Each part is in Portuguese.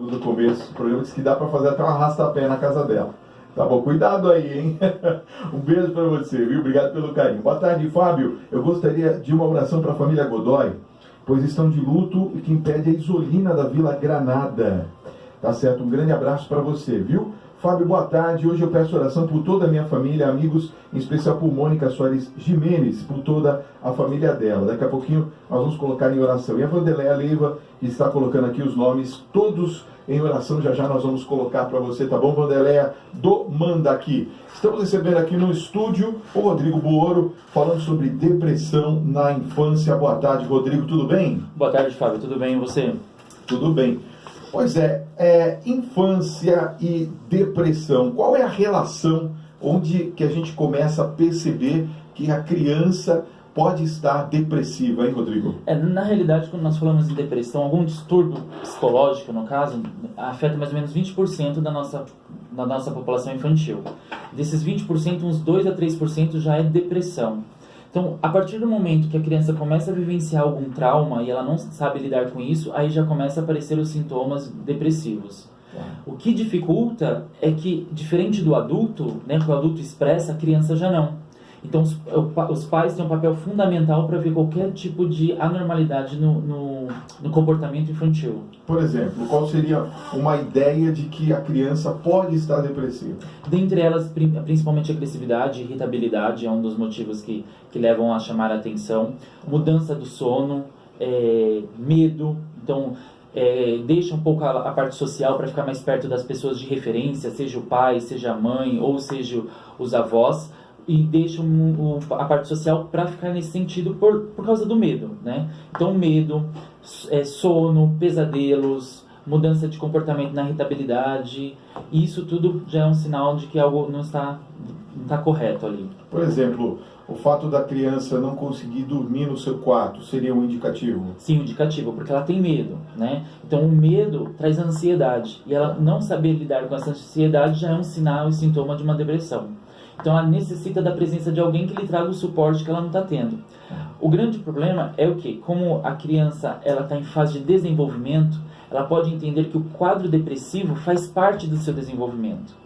No começo do programa disse que dá para fazer até um arrasta-pé na casa dela. Tá bom, cuidado aí, hein? Um beijo para você, viu? Obrigado pelo carinho. Boa tarde, Fábio. Eu gostaria de uma oração para a família Godoy, pois estão de luto e que impede a Isolina da Vila Granada. Tá certo? Um grande abraço para você, viu? Fábio, boa tarde. Hoje eu peço oração por toda a minha família, amigos, em especial por Mônica Soares Jimenez, por toda a família dela. Daqui a pouquinho nós vamos colocar em oração. E a Vandeléia Leiva está colocando aqui os nomes, todos em oração. Já já nós vamos colocar para você, tá bom, Vandeléia? Do Manda Aqui. Estamos recebendo aqui no estúdio o Rodrigo Buoro, falando sobre depressão na infância. Boa tarde, Rodrigo, tudo bem? Boa tarde, Fábio, tudo bem e você? Tudo bem. Pois é, infância e depressão, qual é a relação onde que a gente começa a perceber que a criança pode estar depressiva, hein, Rodrigo? Na realidade, quando nós falamos em depressão, algum distúrbio psicológico, no caso, afeta mais ou menos 20% da nossa população infantil. Desses 20%, uns 2 a 3% já é depressão. Então, a partir do momento que a criança começa a vivenciar algum trauma e ela não sabe lidar com isso, aí já começa a aparecer os sintomas depressivos. O que dificulta é que, diferente do adulto, né, que o adulto expressa, a criança já não. Então, os pais têm um papel fundamental para ver qualquer tipo de anormalidade no comportamento infantil. Por exemplo, qual seria uma ideia de que a criança pode estar depressiva? Dentre elas, principalmente agressividade e irritabilidade é um dos motivos que levam a chamar a atenção. Mudança do sono, medo, então deixa um pouco a parte social para ficar mais perto das pessoas de referência, seja o pai, seja a mãe ou seja os avós, e deixa a parte social para ficar nesse sentido por causa do medo, né? Então, medo, sono, pesadelos, mudança de comportamento na irritabilidade, isso tudo já é um sinal de que algo não está correto ali. Por exemplo, o fato da criança não conseguir dormir no seu quarto seria um indicativo? Sim, um indicativo, porque ela tem medo, né? Então, o medo traz ansiedade, e ela não saber lidar com essa ansiedade já é um sinal e sintoma de uma depressão. Então ela necessita da presença de alguém que lhe traga o suporte que ela não está tendo. O grande problema é o que? Como a criança está em fase de desenvolvimento, ela pode entender que o quadro depressivo faz parte do seu desenvolvimento.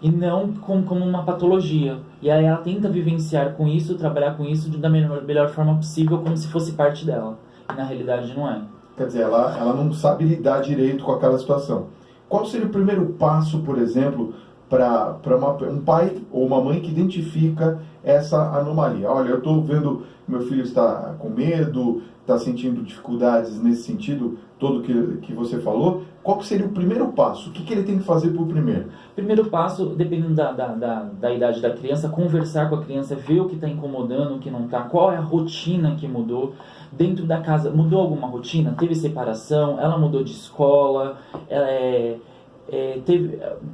E não como uma patologia. E aí ela tenta vivenciar com isso, trabalhar com isso da melhor forma possível, como se fosse parte dela. E na realidade não é. Quer dizer, ela não sabe lidar direito com aquela situação. Qual seria o primeiro passo, por exemplo, para um pai ou uma mãe que identifica essa anomalia? Olha, eu estou vendo que meu filho está com medo, está sentindo dificuldades nesse sentido todo que você falou. Qual seria o primeiro passo? O que ele tem que fazer por primeiro? Primeiro passo, dependendo da idade da criança, conversar com a criança, ver o que está incomodando, o que não está, qual é a rotina que mudou. Dentro da casa, mudou alguma rotina? Teve separação? Ela mudou de escola?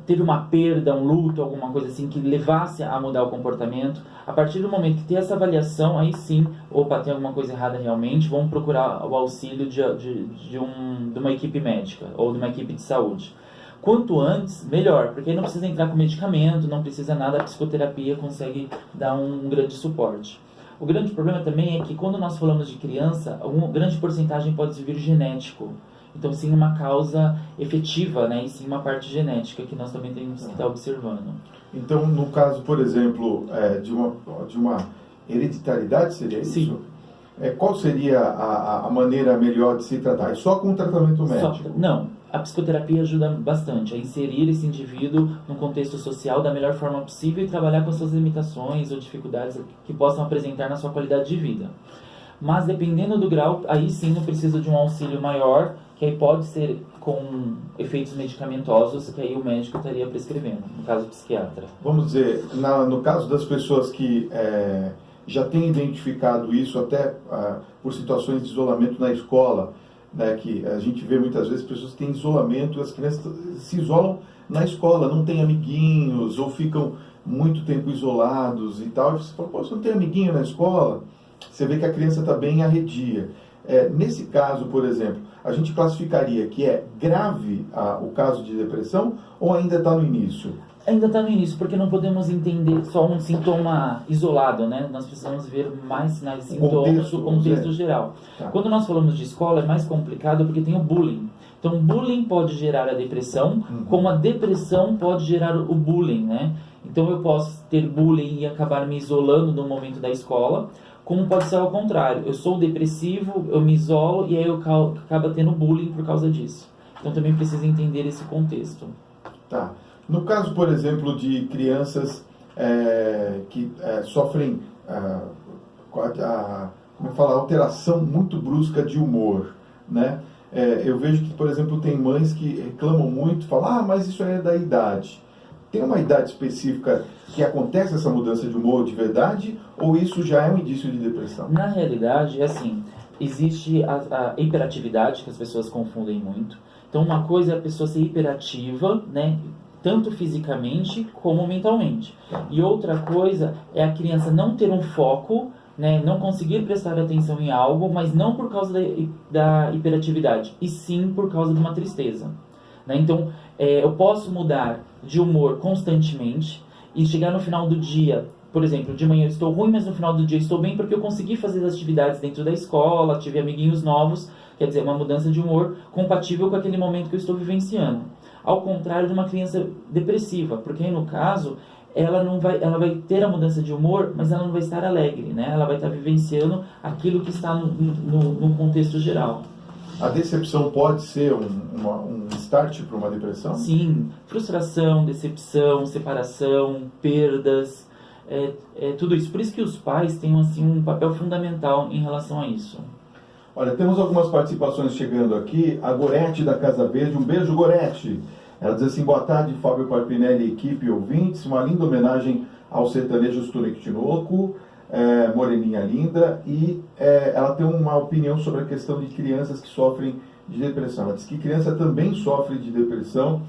Teve uma perda, um luto, alguma coisa assim que levasse a mudar o comportamento. A partir do momento que tem essa avaliação, aí sim, opa, tem alguma coisa errada realmente, vamos procurar o auxílio de uma equipe médica ou de uma equipe de saúde. Quanto antes, melhor, porque aí não precisa entrar com medicamento, não precisa nada, a psicoterapia consegue dar um grande suporte. O grande problema também é que quando nós falamos de criança, uma grande porcentagem pode vir genético. Então, sim, uma causa efetiva, né? E sim, uma parte genética que nós também temos que estar observando. Então, no caso, por exemplo, de uma hereditariedade, seria isso? Sim. Qual seria a maneira melhor de se tratar? É só com tratamento médico? Não. A psicoterapia ajuda bastante a inserir esse indivíduo no contexto social da melhor forma possível e trabalhar com as suas limitações ou dificuldades que possam apresentar na sua qualidade de vida. Mas, dependendo do grau, aí sim eu preciso de um auxílio maior, que aí pode ser com efeitos medicamentosos, que aí o médico estaria prescrevendo, no caso psiquiatra. Vamos dizer, no caso das pessoas que já têm identificado isso até por situações de isolamento na escola, né, que a gente vê muitas vezes pessoas que têm isolamento e as crianças se isolam na escola, não têm amiguinhos ou ficam muito tempo isolados e tal. E você fala, pô, você não tem amiguinho na escola? Você vê que a criança está bem arredia. Nesse caso, por exemplo, a gente classificaria que é grave o caso de depressão ou ainda está no início? Ainda está no início, porque não podemos entender só um sintoma isolado, né? Nós precisamos ver mais sinais e sintomas do contexto geral. Tá. Quando nós falamos de escola, é mais complicado porque tem o bullying. Então, bullying pode gerar a depressão, como a depressão pode gerar o bullying, né? Então, eu posso ter bullying e acabar me isolando no momento da escola, como pode ser ao contrário. Eu sou depressivo, eu me isolo e aí eu acabo tendo bullying por causa disso. Então, também precisa entender esse contexto. Tá. No caso, por exemplo, de crianças que sofrem como fala, alteração muito brusca de humor, né? Eu vejo que, por exemplo, tem mães que reclamam muito, falam, mas isso é da idade. Tem uma idade específica que acontece essa mudança de humor de verdade, ou isso já é um indício de depressão? Na realidade, é assim, existe a hiperatividade, que as pessoas confundem muito. Então, uma coisa é a pessoa ser hiperativa, né? Tanto fisicamente como mentalmente. E outra coisa é a criança não ter um foco, né, não conseguir prestar atenção em algo, mas não por causa da hiperatividade, e sim por causa de uma tristeza. Né? Então, eu posso mudar de humor constantemente e chegar no final do dia, por exemplo, de manhã eu estou ruim, mas no final do dia eu estou bem porque eu consegui fazer as atividades dentro da escola, tive amiguinhos novos, quer dizer, uma mudança de humor compatível com aquele momento que eu estou vivenciando. Ao contrário de uma criança depressiva, porque aí no caso ela vai ter a mudança de humor, mas ela não vai estar alegre, né? Ela vai estar vivenciando aquilo que está no contexto geral. A decepção pode ser um start para uma depressão? Sim, frustração, decepção, separação, perdas, tudo isso. Por isso que os pais têm assim, um papel fundamental em relação a isso. Olha, temos algumas participações chegando aqui. A Gorete da Casa Verde, um beijo, Gorete. Ela diz assim, boa tarde, Fábio Parpinelli, equipe ouvintes, uma linda homenagem aos sertanejos Tunico Tinoco, moreninha linda, e ela tem uma opinião sobre a questão de crianças que sofrem de depressão. Ela diz que criança também sofre de depressão.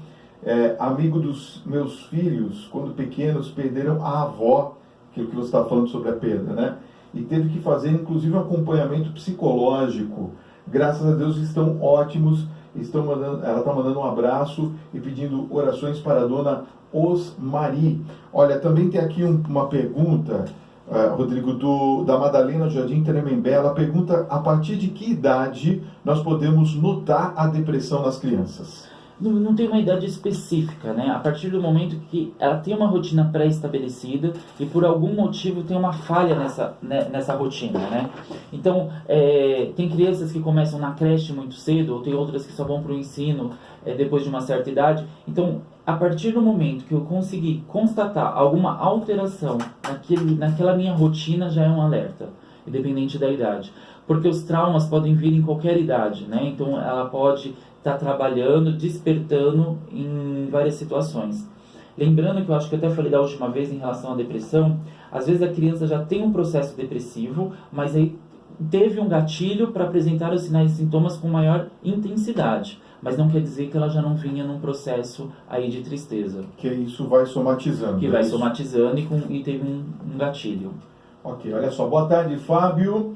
Amigo dos meus filhos, quando pequenos, perderam a avó, aquilo que você está falando sobre a perda, né? E teve que fazer, inclusive, um acompanhamento psicológico. Graças a Deus estão ótimos. Ela está mandando um abraço e pedindo orações para a dona Osmari. Olha, também tem aqui uma pergunta, Rodrigo, da Madalena Jardim Tremembé. Ela pergunta a partir de que idade nós podemos notar a depressão nas crianças? Não tem uma idade específica, né? A partir do momento que ela tem uma rotina pré-estabelecida e por algum motivo tem uma falha nessa rotina, né? Então, tem crianças que começam na creche muito cedo, ou tem outras que só vão para o ensino depois de uma certa idade. Então, a partir do momento que eu conseguir constatar alguma alteração naquela minha rotina, já é um alerta, independente da idade. Porque os traumas podem vir em qualquer idade, né? Então, ela pode estar trabalhando, despertando em várias situações. Lembrando que eu acho que eu até falei da última vez em relação à depressão, às vezes a criança já tem um processo depressivo, mas aí teve um gatilho para apresentar os sinais e sintomas com maior intensidade, mas não quer dizer que ela já não vinha num processo aí de tristeza. Que isso vai somatizando. Que vai somatizando e teve um gatilho. Ok, olha só, boa tarde, Fábio.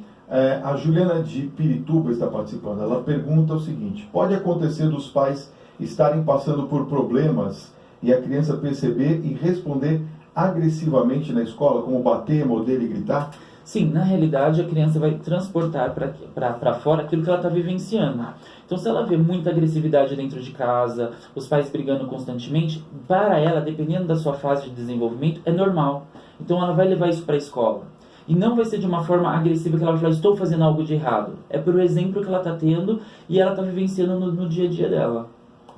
A Juliana de Pirituba está participando. Ela pergunta o seguinte: pode acontecer dos pais estarem passando por problemas e a criança perceber e responder agressivamente na escola, como bater, morder e gritar? Sim, na realidade a criança vai transportar para fora aquilo que ela está vivenciando. Então, se ela vê muita agressividade dentro de casa, os pais brigando constantemente, para ela, dependendo da sua fase de desenvolvimento, é normal. Então, ela vai levar isso para a escola. E não vai ser de uma forma agressiva que ela vai falar, estou fazendo algo de errado. É por exemplo que ela está tendo e ela está vivenciando no dia a dia dela.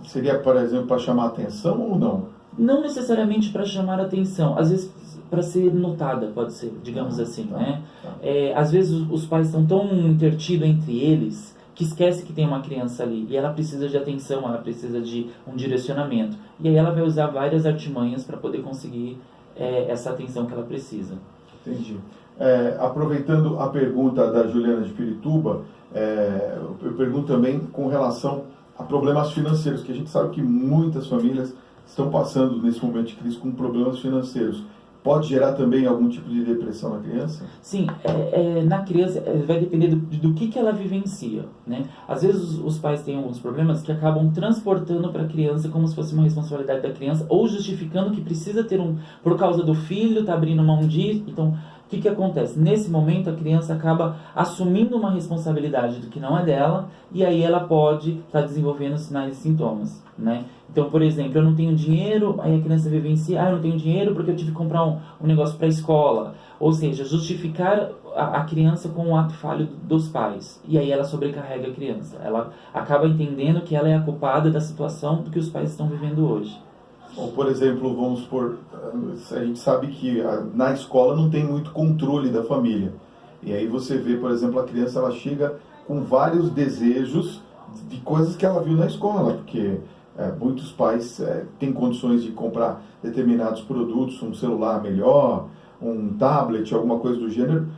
Seria, por exemplo, para chamar atenção ou não? Não necessariamente para chamar atenção. Às vezes, para ser notada, pode ser, digamos assim. Né? Às vezes, os pais estão tão intertidos entre eles que esquece que tem uma criança ali. E ela precisa de atenção, ela precisa de um direcionamento. E aí ela vai usar várias artimanhas para poder conseguir essa atenção que ela precisa. Entendi. Aproveitando a pergunta da Juliana de Pirituba, eu pergunto também com relação a problemas financeiros, que a gente sabe que muitas famílias estão passando nesse momento de crise com problemas financeiros. Pode gerar também algum tipo de depressão na criança? Sim, na criança vai depender do que ela vivencia, né? Às vezes os pais têm alguns problemas que acabam transportando para a criança como se fosse uma responsabilidade da criança, ou justificando que precisa ter por causa do filho, tá abrindo mão disso, então que acontece? Nesse momento, a criança acaba assumindo uma responsabilidade do que não é dela, e aí ela pode estar desenvolvendo sinais e sintomas, né? Então, por exemplo, eu não tenho dinheiro, aí a criança vivencia, eu não tenho dinheiro porque eu tive que comprar um negócio para a escola. Ou seja, justificar a criança com o ato falho dos pais. E aí ela sobrecarrega a criança. Ela acaba entendendo que ela é a culpada da situação do que os pais estão vivendo hoje. Ou, por exemplo, vamos supor, a gente sabe que na escola não tem muito controle da família. E aí você vê, por exemplo, a criança ela chega com vários desejos de coisas que ela viu na escola, porque muitos pais têm condições de comprar determinados produtos, um celular melhor, um tablet, alguma coisa do gênero,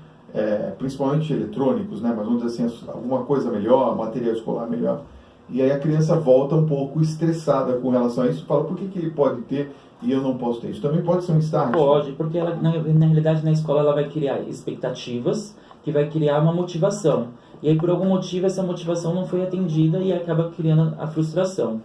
principalmente eletrônicos, né? Mas vamos dizer assim, alguma coisa melhor, material escolar melhor. E aí a criança volta um pouco estressada com relação a isso, fala, por que ele pode ter e eu não posso ter? Isso também pode ser um start? Pode, porque ela, na realidade na escola ela vai criar expectativas, que vai criar uma motivação. E aí por algum motivo essa motivação não foi atendida e acaba criando a frustração.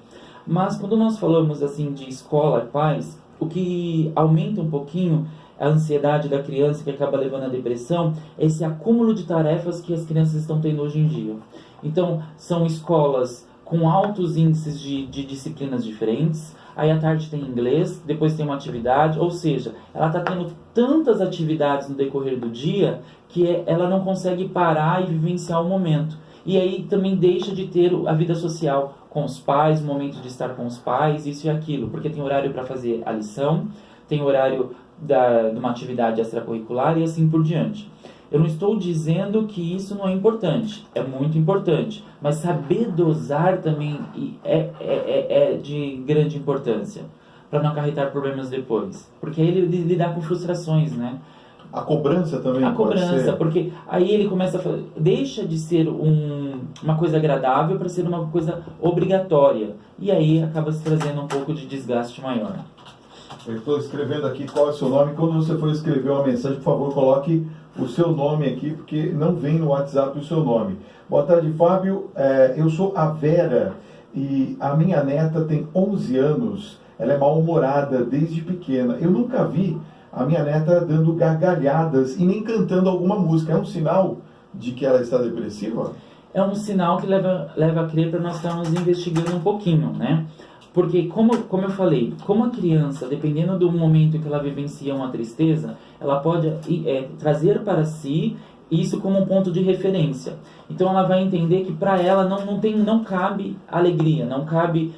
Mas quando nós falamos assim de escola e pais, o que aumenta um pouquinho a ansiedade da criança, que acaba levando à depressão, é esse acúmulo de tarefas que as crianças estão tendo hoje em dia. Então, são escolas com altos índices de disciplinas diferentes, aí à tarde tem inglês, depois tem uma atividade, ou seja, ela está tendo tantas atividades no decorrer do dia que ela não consegue parar e vivenciar o momento. E aí também deixa de ter a vida social com os pais, o momento de estar com os pais, isso e aquilo, porque tem horário para fazer a lição, tem horário de uma atividade extracurricular e assim por diante. Eu não estou dizendo que isso não é importante, é muito importante, mas saber dosar também é de grande importância, para não acarretar problemas depois, porque aí ele lidar com frustrações, né? A cobrança também a pode cobrança, ser. Porque aí ele começa a deixa de ser uma coisa agradável para ser uma coisa obrigatória, e aí acaba se trazendo um pouco de desgaste maior. Eu estou escrevendo aqui qual é o seu nome. Quando você for escrever uma mensagem, por favor, coloque o seu nome aqui, porque não vem no WhatsApp o seu nome. Boa tarde, Fábio. Eu sou a Vera e a minha neta tem 11 anos. Ela é mal-humorada desde pequena. Eu nunca vi a minha neta dando gargalhadas e nem cantando alguma música. É um sinal de que ela está depressiva? É um sinal que leva a crer para nós estarmos investigando um pouquinho, né? Porque, como eu falei, como a criança, dependendo do momento que ela vivencia uma tristeza, ela pode trazer para si isso como um ponto de referência. Então ela vai entender que para ela não cabe alegria, não cabe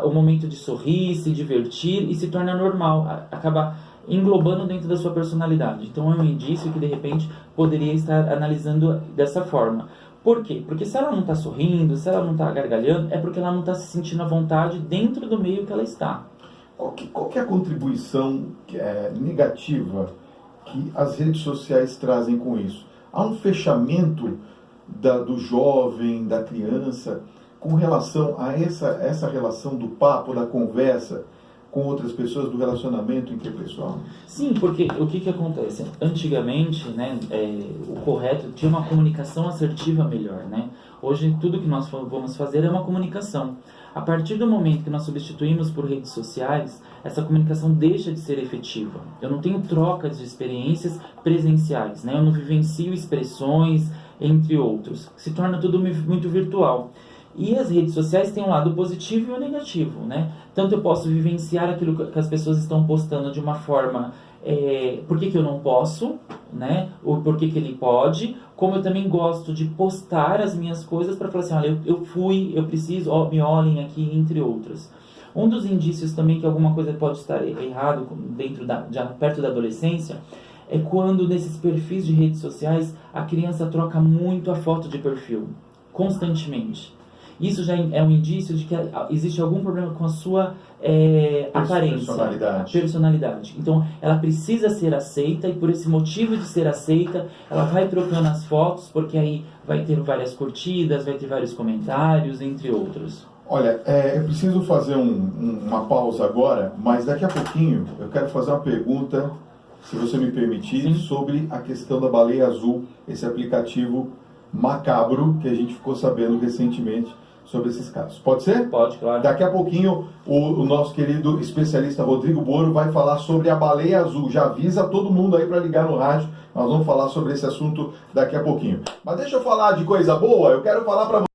o momento de sorrir, se divertir, e se torna normal, acaba englobando dentro da sua personalidade. Então é um indício que de repente poderia estar analisando dessa forma. Por quê? Porque se ela não está sorrindo, se ela não está gargalhando, é porque ela não está se sentindo à vontade dentro do meio que ela está. Qual que é a contribuição negativa que as redes sociais trazem com isso? Há um fechamento do jovem, da criança, com relação a essa relação do papo, da conversa com outras pessoas, do relacionamento interpessoal? Sim, porque o que acontece? Antigamente, né, o correto tinha uma comunicação assertiva melhor, né? Hoje, tudo que nós vamos fazer é uma comunicação. A partir do momento que nós substituímos por redes sociais, essa comunicação deixa de ser efetiva. Eu não tenho trocas de experiências presenciais, né? Eu não vivencio expressões, entre outros. Se torna tudo muito virtual. E as redes sociais têm um lado positivo e um negativo, né? Tanto eu posso vivenciar aquilo que as pessoas estão postando de uma forma... por que eu não posso, né? Ou por que ele pode, como eu também gosto de postar as minhas coisas para falar assim, olha, eu fui, eu preciso, me olhem aqui, entre outros. Um dos indícios também que alguma coisa pode estar errado perto da adolescência é quando nesses perfis de redes sociais a criança troca muito a foto de perfil, constantemente. Isso já é um indício de que existe algum problema com a sua aparência, personalidade. Então, ela precisa ser aceita e por esse motivo de ser aceita, ela vai trocando as fotos, porque aí vai ter várias curtidas, vai ter vários comentários, entre outros. Olha, eu preciso fazer uma pausa agora, mas daqui a pouquinho eu quero fazer uma pergunta, se você me permitir, sim, sobre a questão da Baleia Azul, esse aplicativo macabro que a gente ficou sabendo recentemente sobre esses casos. Pode ser? Pode, claro. Daqui a pouquinho o nosso querido especialista Rodrigo Boro vai falar sobre a baleia azul. Já avisa todo mundo aí para ligar no rádio. Nós vamos falar sobre esse assunto daqui a pouquinho. Mas deixa eu falar de coisa boa. Eu quero falar para